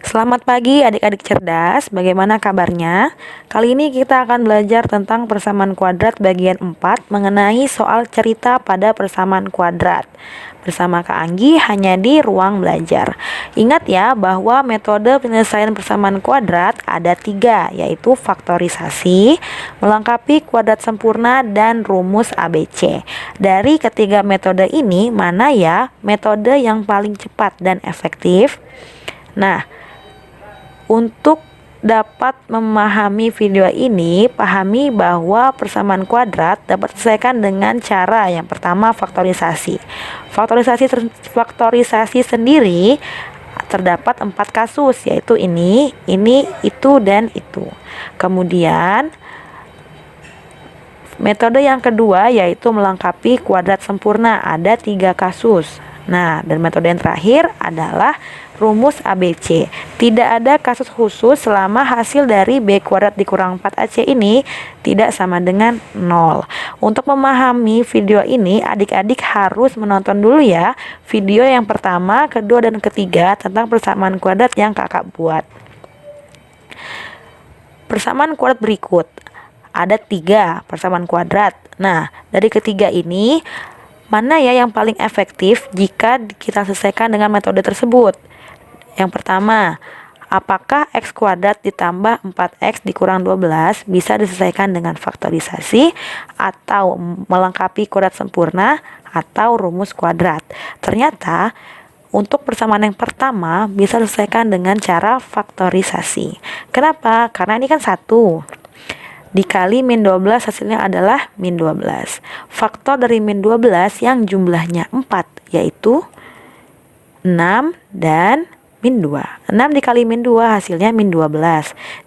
Selamat pagi adik-adik cerdas, bagaimana kabarnya? Kali ini kita akan belajar tentang persamaan kuadrat bagian 4 mengenai soal cerita pada persamaan kuadrat. Bersama Kak Anggi hanya di ruang belajar. Ingat ya bahwa metode penyelesaian persamaan kuadrat ada 3, yaitu faktorisasi, melengkapi kuadrat sempurna, dan rumus ABC. Dari ketiga metode ini, mana ya metode yang paling cepat dan efektif? Nah, untuk dapat memahami video ini, pahami bahwa persamaan kuadrat dapat diselesaikan dengan cara yang pertama faktorisasi. Faktorisasi sendiri terdapat 4 kasus, yaitu ini, itu, dan itu. Kemudian metode yang kedua yaitu melengkapi kuadrat sempurna, ada 3 kasus. Nah, dan metode yang terakhir adalah rumus ABC. Tidak ada kasus khusus selama hasil dari B kuadrat dikurang 4AC ini tidak sama dengan 0. Untuk memahami video ini, adik-adik harus menonton dulu ya video yang pertama, kedua, dan ketiga tentang persamaan kuadrat yang kakak buat. Persamaan kuadrat berikut. Ada 3 persamaan kuadrat. Nah, dari ketiga ini, mana ya yang paling efektif jika kita selesaikan dengan metode tersebut? Yang pertama, apakah x kuadrat ditambah 4x dikurang 12 bisa diselesaikan dengan faktorisasi atau melengkapi kuadrat sempurna atau rumus kuadrat? Ternyata untuk persamaan yang pertama bisa diselesaikan dengan cara faktorisasi. Kenapa? Karena ini kan 1 dikali min 12 hasilnya adalah min 12. Faktor dari min 12 yang jumlahnya 4 yaitu 6 dan min 2. 6 dikali min 2 hasilnya min 12.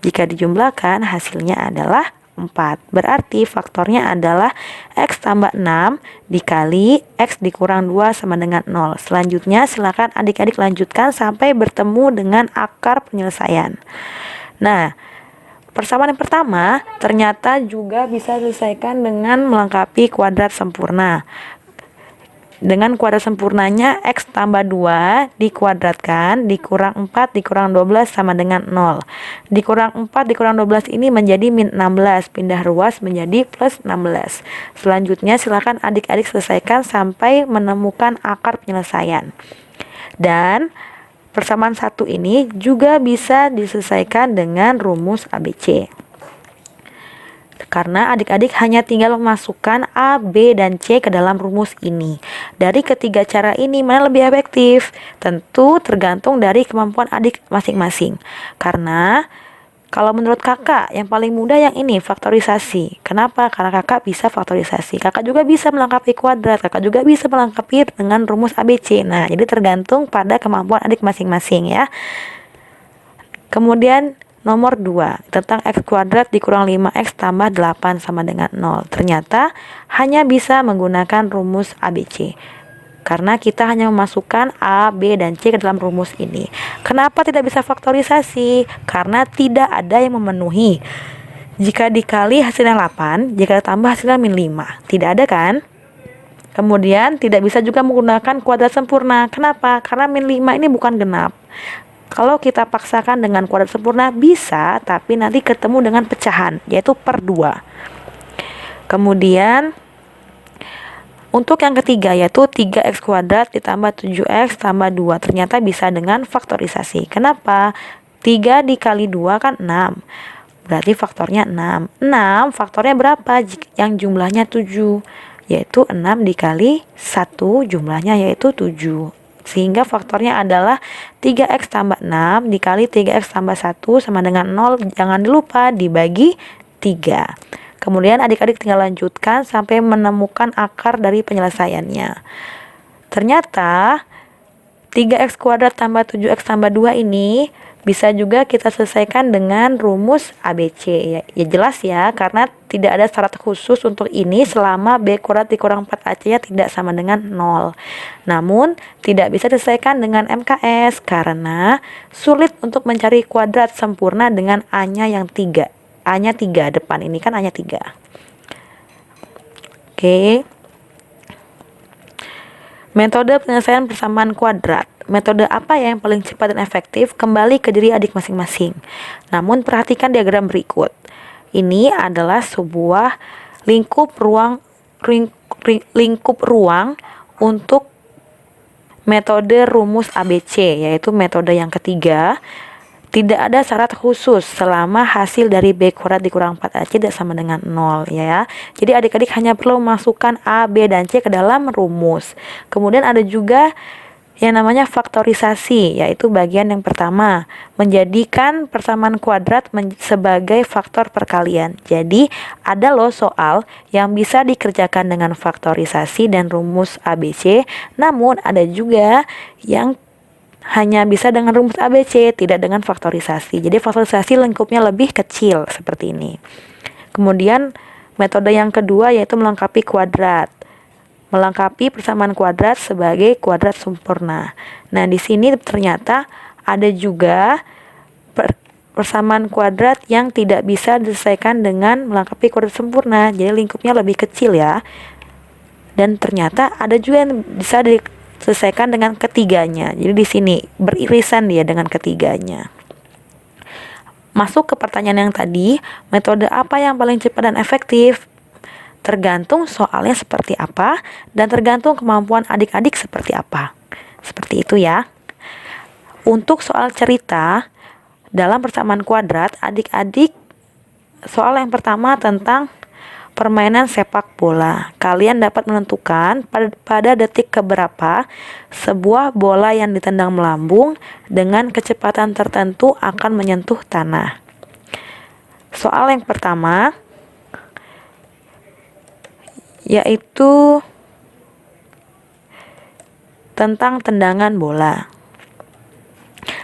Jika dijumlahkan hasilnya adalah 4. Berarti faktornya adalah x tambah 6 dikali x dikurang 2 sama dengan 0. Selanjutnya silakan adik-adik lanjutkan sampai bertemu dengan akar penyelesaian. Nah, persamaan yang pertama ternyata juga bisa diselesaikan dengan melengkapi kuadrat sempurna. Dengan kuadrat sempurnanya x tambah 2 dikuadratkan dikurang 4 dikurang 12 sama dengan 0. Dikurang 4 dikurang 12 ini menjadi min 16, pindah ruas menjadi plus 16. Selanjutnya silakan adik-adik selesaikan sampai menemukan akar penyelesaian. Dan persamaan 1 ini juga bisa diselesaikan dengan rumus ABC. Karena adik-adik hanya tinggal memasukkan A, B, dan C ke dalam rumus ini. Dari ketiga cara ini mana lebih efektif? Tentu tergantung dari kemampuan adik masing-masing. Karena kalau menurut kakak yang paling mudah yang ini, faktorisasi. Kenapa? Karena kakak bisa faktorisasi. Kakak juga bisa melengkapi kuadrat. Kakak juga bisa melengkapi dengan rumus ABC. Nah, jadi tergantung pada kemampuan adik masing-masing ya. Kemudian nomor 2, tentang x kuadrat dikurang 5x tambah 8 sama dengan 0. Ternyata hanya bisa menggunakan rumus ABC. Karena kita hanya memasukkan A, B, dan C ke dalam rumus ini. Kenapa tidak bisa faktorisasi? Karena tidak ada yang memenuhi. Jika dikali hasilnya 8, jika ditambah hasilnya min 5. Tidak ada kan? Kemudian tidak bisa juga menggunakan kuadrat sempurna. Kenapa? Karena min 5 ini bukan genap. Kalau kita paksakan dengan kuadrat sempurna bisa, tapi nanti ketemu dengan pecahan, yaitu per 2. Kemudian untuk yang ketiga yaitu 3x kuadrat ditambah 7x tambah 2. Ternyata bisa dengan faktorisasi. Kenapa? 3 dikali 2 kan 6. Berarti faktornya 6. 6 faktornya berapa? Yang jumlahnya 7. Yaitu 6 dikali 1 jumlahnya yaitu 7. Sehingga faktornya adalah 3x tambah 6 dikali 3x tambah 1 sama dengan 0. Jangan lupa dibagi 3. Kemudian adik-adik tinggal lanjutkan sampai menemukan akar dari penyelesaiannya. Ternyata 3x kuadrat tambah 7x tambah 2 ini bisa juga kita selesaikan dengan rumus ABC. Ya jelas ya, karena tidak ada syarat khusus untuk ini selama B kuadrat dikurang 4AC-nya tidak sama dengan 0. Namun tidak bisa diselesaikan dengan MKS karena sulit untuk mencari kuadrat sempurna dengan A-nya yang 3. A-nya 3 depan ini kan A-nya 3. Oke. Metode penyelesaian persamaan kuadrat. Metode apa yang paling cepat dan efektif? Kembali ke diri adik masing-masing. Namun perhatikan diagram berikut. Ini adalah sebuah lingkup ruang untuk metode rumus ABC, yaitu metode yang ketiga. Tidak ada syarat khusus selama hasil dari B kuadrat dikurang 4AC tidak sama dengan 0 ya. Jadi adik-adik hanya perlu memasukkan A, B, dan C ke dalam rumus. Kemudian ada juga yang namanya faktorisasi, yaitu bagian yang pertama, menjadikan persamaan kuadrat sebagai faktor perkalian. Jadi ada loh soal yang bisa dikerjakan dengan faktorisasi dan rumus ABC, namun ada juga yang hanya bisa dengan rumus ABC, tidak dengan faktorisasi. Jadi faktorisasi lingkupnya lebih kecil seperti ini. Kemudian metode yang kedua yaitu melengkapi kuadrat. Melengkapi persamaan kuadrat sebagai kuadrat sempurna. Nah, di sini ternyata ada juga persamaan kuadrat yang tidak bisa diselesaikan dengan melengkapi kuadrat sempurna. Jadi lingkupnya lebih kecil ya. Dan ternyata ada juga yang bisa diselesaikan dengan ketiganya. Jadi di sini beririsan dia dengan ketiganya. Masuk ke pertanyaan yang tadi, metode apa yang paling cepat dan efektif? Tergantung soalnya seperti apa dan tergantung kemampuan adik-adik seperti apa. Seperti itu ya. Untuk soal cerita dalam persamaan kuadrat, adik-adik soal yang pertama tentang permainan sepak bola. Kalian dapat menentukan pada detik keberapa sebuah bola yang ditendang melambung dengan kecepatan tertentu akan menyentuh tanah. Soal yang pertama yaitu tentang tendangan bola.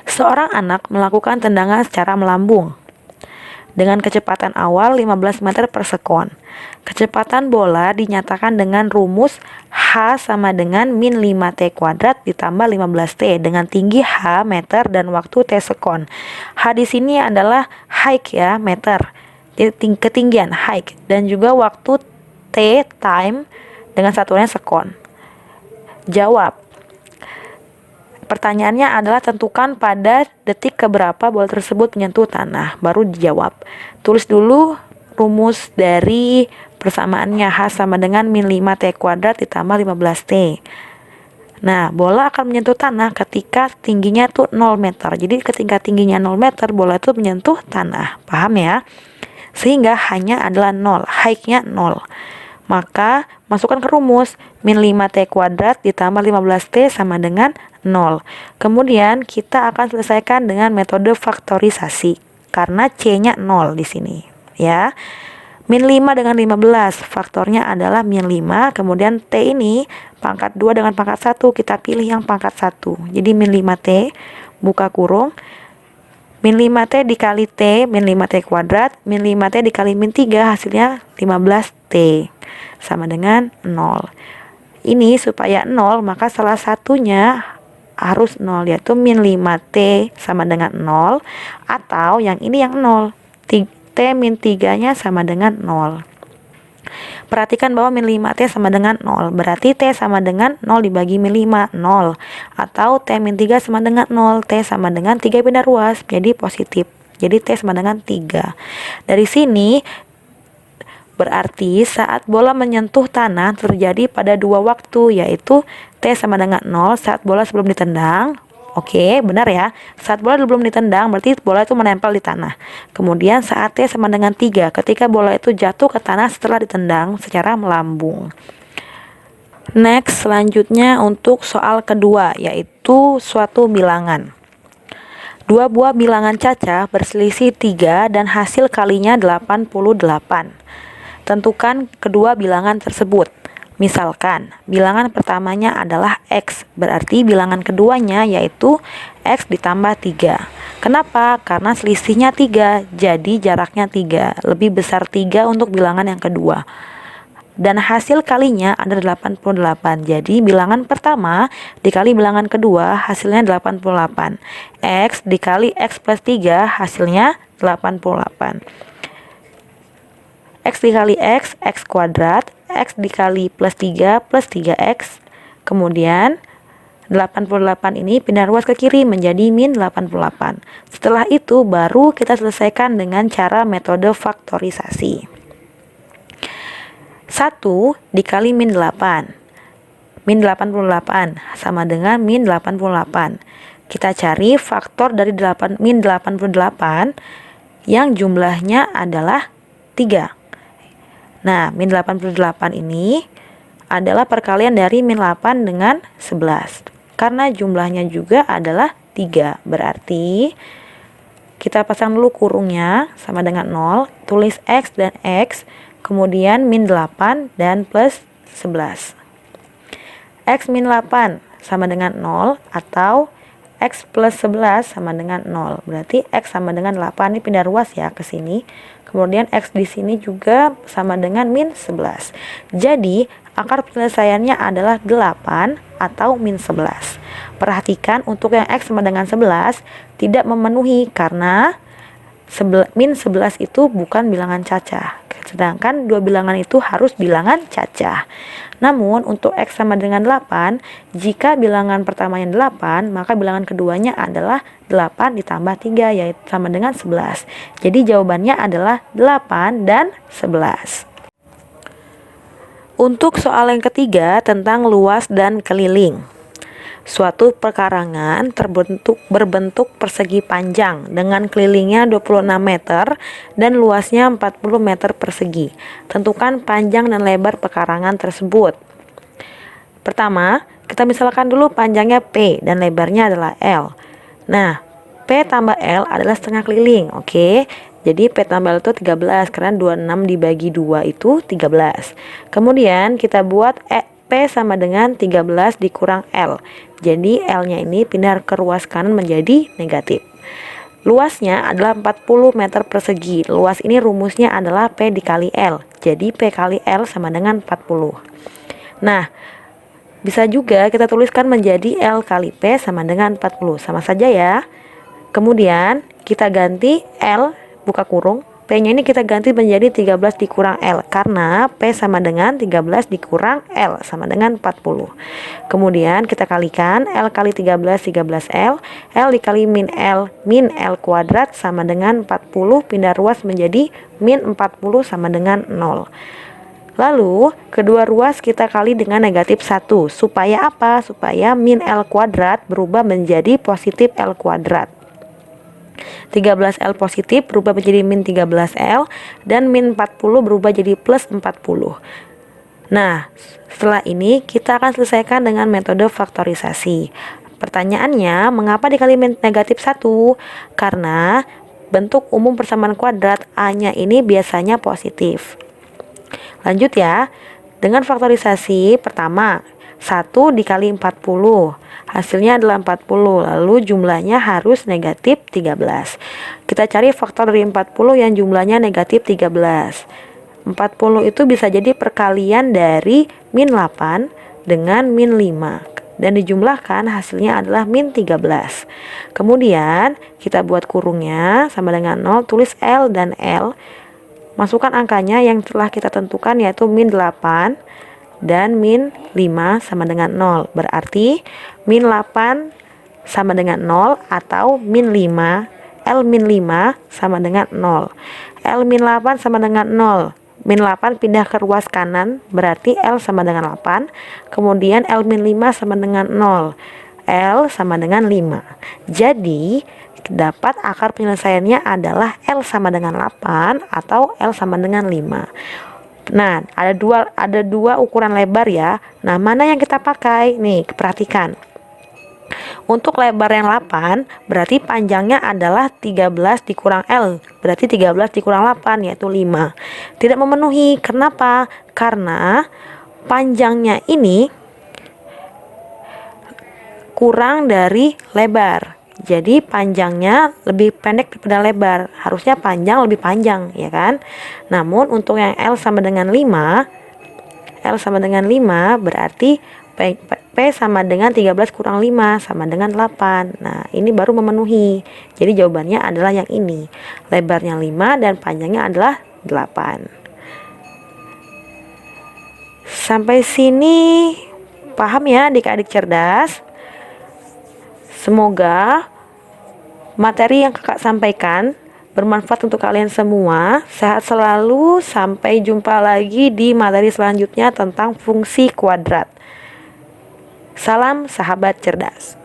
Seorang anak melakukan tendangan secara melambung dengan kecepatan awal 15 meter per sekon. Kecepatan bola dinyatakan dengan rumus H sama dengan min 5T kuadrat ditambah 15T dengan tinggi H meter dan waktu T sekon. H di sini adalah height ya, meter. Jadi ketinggian height dan juga waktu T time dengan satuannya sekon. Jawab. Pertanyaannya adalah tentukan pada detik keberapa bola tersebut menyentuh tanah. Baru dijawab. Tulis dulu rumus dari persamaannya. H sama dengan min 5T kuadrat ditambah 15T. Nah, bola akan menyentuh tanah ketika tingginya tuh 0 meter. Jadi ketika tingginya 0 meter, bola itu menyentuh tanah. Paham ya? Sehingga hanya adalah 0. Height-nya 0. Maka masukkan ke rumus min 5T kuadrat ditambah 15T sama dengan 0. Kemudian kita akan selesaikan dengan metode faktorisasi karena C-nya 0 di sini ya. Min 5 dengan 15 faktornya adalah min 5, kemudian T ini pangkat 2 dengan pangkat 1, kita pilih yang pangkat 1. Jadi min 5T buka kurung min 5T dikali T, min 5T kuadrat, min 5T dikali min 3, hasilnya 15T, sama dengan 0. Ini supaya 0, maka salah satunya harus 0, yaitu min 5T sama dengan 0, atau yang ini yang 0, T min 3-nya sama dengan 0. Perhatikan bahwa min 5T sama dengan 0. Berarti T sama dengan 0 dibagi min 5, 0. Atau T min 3 sama dengan 0. T sama dengan 3 pindah ruas, jadi positif. Jadi T sama dengan 3. Dari sini berarti saat bola menyentuh tanah terjadi pada dua waktu, yaitu T sama dengan 0 saat bola sebelum ditendang. Oke, benar ya. Saat bola belum ditendang berarti bola itu menempel di tanah. Kemudian saat T sama dengan 3 ketika bola itu jatuh ke tanah setelah ditendang secara melambung. Next, selanjutnya untuk soal kedua, yaitu suatu bilangan. Dua buah bilangan caca berselisih 3 dan hasil kalinya 88. Tentukan kedua bilangan tersebut. Misalkan, bilangan pertamanya adalah X, berarti bilangan keduanya yaitu X ditambah 3. Kenapa? Karena selisihnya 3, jadi jaraknya 3. Lebih besar 3 untuk bilangan yang kedua. Dan hasil kalinya ada 88. Jadi bilangan pertama dikali bilangan kedua hasilnya 88. X dikali X plus 3 hasilnya 88. X dikali X, X kuadrat, X dikali plus 3 plus 3X, Kemudian 88 ini pindah ruas ke kiri menjadi min 88. Setelah itu baru kita selesaikan dengan cara metode faktorisasi. 1 dikali min 8. Min 88 sama dengan min 88. Kita cari faktor dari min 88 yang jumlahnya adalah 3. Nah, min 88 ini adalah perkalian dari min 8 dengan 11. Karena jumlahnya juga adalah 3. Berarti kita pasang dulu kurungnya sama dengan 0. Tulis X dan X. Kemudian min 8 dan plus 11. X min 8 sama dengan 0 atau X plus 11 sama dengan 0. Berarti X sama dengan 8. Ini pindah ruas ya ke sini. Kemudian X di sini juga sama dengan min 11. Jadi akar penyelesaiannya adalah 8 atau min 11. Perhatikan untuk yang X sama dengan 11 tidak memenuhi karena min 11 itu bukan bilangan cacah. Sedangkan dua bilangan itu harus bilangan cacah. Namun untuk X sama dengan 8, jika bilangan pertamanya 8, maka bilangan keduanya adalah 8 ditambah 3 yaitu sama dengan 11. Jadi jawabannya adalah 8 dan 11. Untuk soal yang ketiga tentang luas dan keliling. Suatu pekarangan berbentuk persegi panjang dengan kelilingnya 26 meter dan luasnya 40 meter persegi. Tentukan panjang dan lebar pekarangan tersebut. Pertama, kita misalkan dulu panjangnya P dan lebarnya adalah L. Nah, P tambah L adalah setengah keliling, oke? Jadi P tambah L itu 13 karena 26 dibagi 2 itu 13. Kemudian kita buat P sama dengan 13 dikurang L. Jadi L-nya ini pindah ke ruas kanan menjadi negatif. Luasnya adalah 40 meter persegi. Luas ini rumusnya adalah P dikali L. Jadi P kali L sama dengan 40. Nah, bisa juga kita tuliskan menjadi L kali P sama dengan 40. Sama saja ya. Kemudian kita ganti L buka kurung, P-nya ini kita ganti menjadi 13 dikurang L karena P sama dengan 13 dikurang L sama dengan 40. Kemudian kita kalikan L kali 13 13L, L dikali min L kuadrat sama dengan 40 pindah ruas menjadi min 40 sama dengan 0. Lalu kedua ruas kita kali dengan negatif 1. Supaya apa? Supaya min L kuadrat berubah menjadi positif L kuadrat. 13L positif berubah menjadi min 13L dan min 40 berubah jadi plus 40. Nah, setelah ini kita akan selesaikan dengan metode faktorisasi. Pertanyaannya, mengapa dikali min negatif 1? Karena bentuk umum persamaan kuadrat A-nya ini biasanya positif. Lanjut ya, dengan faktorisasi pertama 1 dikali 40 hasilnya adalah 40, lalu jumlahnya harus negatif 13. Kita cari faktor dari 40 yang jumlahnya negatif 13. 40 itu bisa jadi perkalian dari min 8 dengan min 5 dan dijumlahkan hasilnya adalah min 13. Kemudian kita buat kurungnya sama dengan 0, tulis L dan L. Masukkan angkanya yang telah kita tentukan yaitu min 8 dan min 5 sama dengan 0. Berarti min 8 sama dengan 0 atau min 5, L min 5 sama dengan 0. L min 8 sama dengan 0. Min 8 pindah ke ruas kanan, berarti L sama dengan 8. Kemudian L min 5 sama dengan 0. L sama dengan 5. Jadi dapat akar penyelesaiannya adalah L sama dengan 8 atau L sama dengan 5. Nah, ada dua ukuran lebar ya. Nah, mana yang kita pakai? Nih, perhatikan. Untuk lebar yang 8, berarti panjangnya adalah 13 dikurang L. Berarti 13 dikurang 8, yaitu 5. Tidak memenuhi. Kenapa? Karena panjangnya ini kurang dari lebar. Jadi panjangnya lebih pendek daripada lebar. Harusnya panjang lebih panjang, ya kan? Namun untuk yang L sama dengan 5, berarti P sama dengan 13 kurang 5 sama dengan 8. Nah, ini baru memenuhi. Jadi jawabannya adalah yang ini. Lebarnya 5 dan panjangnya adalah 8. Sampai sini Paham ya adik-adik cerdas? Semoga materi yang kakak sampaikan bermanfaat untuk kalian semua. Sehat selalu, sampai jumpa lagi di materi selanjutnya tentang fungsi kuadrat. Salam sahabat cerdas.